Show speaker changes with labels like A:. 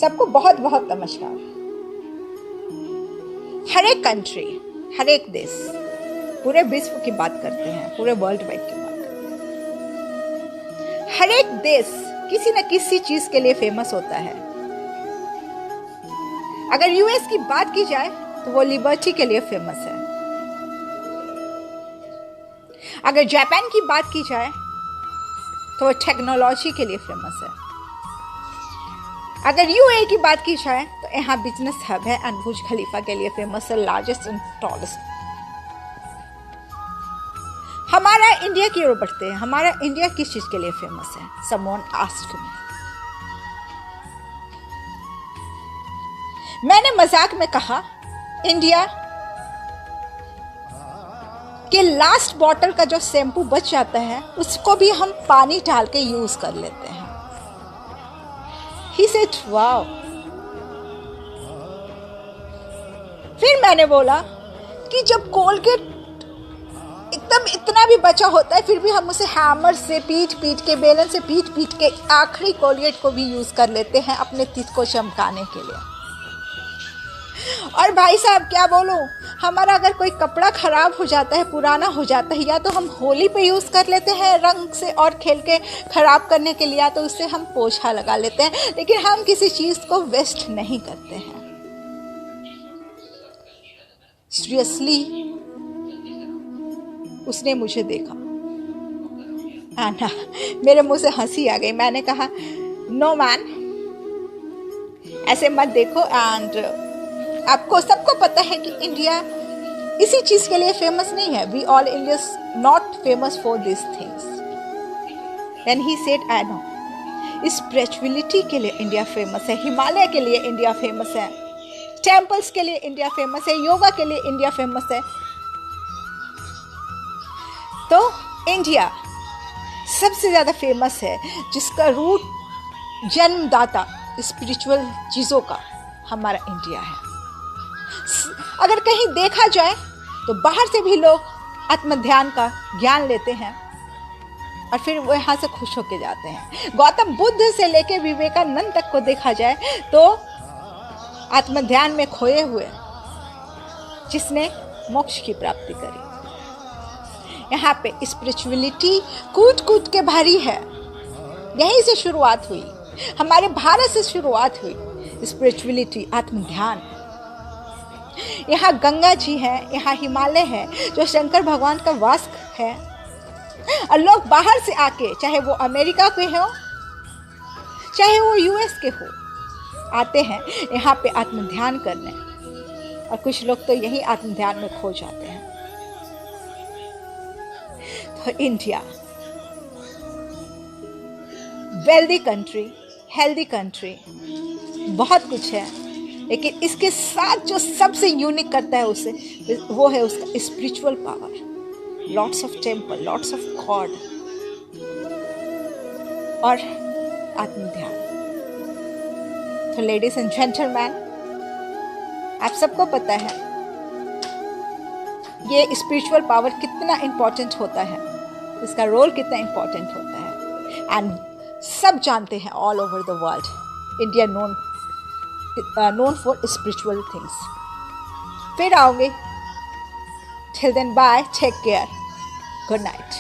A: सबको बहुत बहुत नमस्कार। हर एक कंट्री, हर एक देश पूरे विश्व की बात करते हैं, पूरे वर्ल्ड वाइड की बात करते हैं। हर एक देश किसी न किसी चीज के लिए फेमस होता है। अगर यूएस की बात की जाए तो वो लिबर्टी के लिए फेमस है। अगर जापान की बात की जाए तो वो टेक्नोलॉजी के लिए फेमस है। अगर यूएई की बात की जाए तो यहाँ बिजनेस हब है एंड बुर्ज खलीफा के लिए फेमस है, लार्जेस्ट एंड टॉलेस्ट। हमारा इंडिया की ओर बढ़ते हैं। हमारा इंडिया किस चीज के लिए फेमस है? Someone asked me. मैंने मजाक में कहा इंडिया के लास्ट बॉटल का जो शैम्पू बच जाता है उसको भी हम पानी डाल के यूज कर लेते हैं। He said, wow. फिर मैंने बोला कि जब कोलगेट एकदम इतना भी बचा होता है फिर भी हम उसे हैमर से पीट के बेलन से पीट के आखिरी कोलगेट को भी यूज कर लेते हैं अपने टीथ को चमकाने के लिए। और भाई साहब क्या बोलूं, हमारा अगर कोई कपड़ा खराब हो जाता है, पुराना हो जाता है, या तो हम होली पे यूज कर लेते हैं रंग से और खेल के खराब करने के लिए, या तो उससे हम पोछा लगा लेते हैं, लेकिन हम किसी चीज को वेस्ट नहीं करते हैं। सीरियसली उसने मुझे देखा, आना मेरे मुंह से हंसी आ गई। मैंने कहा नो मैन, ऐसे मत देखो। एंड आपको सबको पता है कि इंडिया इसी चीज के लिए फेमस नहीं है। We all Indians not famous for this things. Then he said I know, spirituality के लिए इंडिया फेमस है, हिमालय के लिए इंडिया फेमस है, टेम्पल्स के लिए इंडिया फेमस है, योगा के लिए इंडिया फेमस है। तो इंडिया सबसे ज्यादा फेमस है जिसका रूट जन्मदाता स्पिरिचुअल चीजों का हमारा इंडिया है। अगर कहीं देखा जाए तो बाहर से भी लोग आत्मध्यान का ज्ञान लेते हैं और फिर वो यहाँ से खुश होके जाते हैं। गौतम बुद्ध से लेके विवेकानंद तक को देखा जाए तो आत्मध्यान में खोए हुए जिसने मोक्ष की प्राप्ति करी। यहाँ पे स्पिरिचुअलिटी कूद कूद के भरी है। यहीं से शुरुआत हुई, हमारे भारत से शुरुआत हुई स्पिरिचुअलिटी, आत्मध्यान। यहाँ गंगा जी है, यहाँ हिमालय है जो शंकर भगवान का वास है। और लोग बाहर से आके, चाहे वो अमेरिका के हो चाहे वो यूएस के हो, आते हैं यहाँ पे आत्मध्यान करने। और कुछ लोग तो यही आत्मध्यान में खो जाते हैं। तो India wealthy country, healthy country, बहुत कुछ है, लेकिन इसके साथ जो सबसे यूनिक करता है उसे, वो है उसका spiritual power. Lots of temple, lots of God और आत्मध्यान। तो लेडीज एंड जेंटलमैन, आप सबको पता है ये स्पिरिचुअल पावर कितना इंपॉर्टेंट होता है, इसका रोल कितना इंपॉर्टेंट होता है। एंड सब जानते हैं all over the world, India known for spiritual things. फिर आओगे। Till then, bye. Take care. Good night.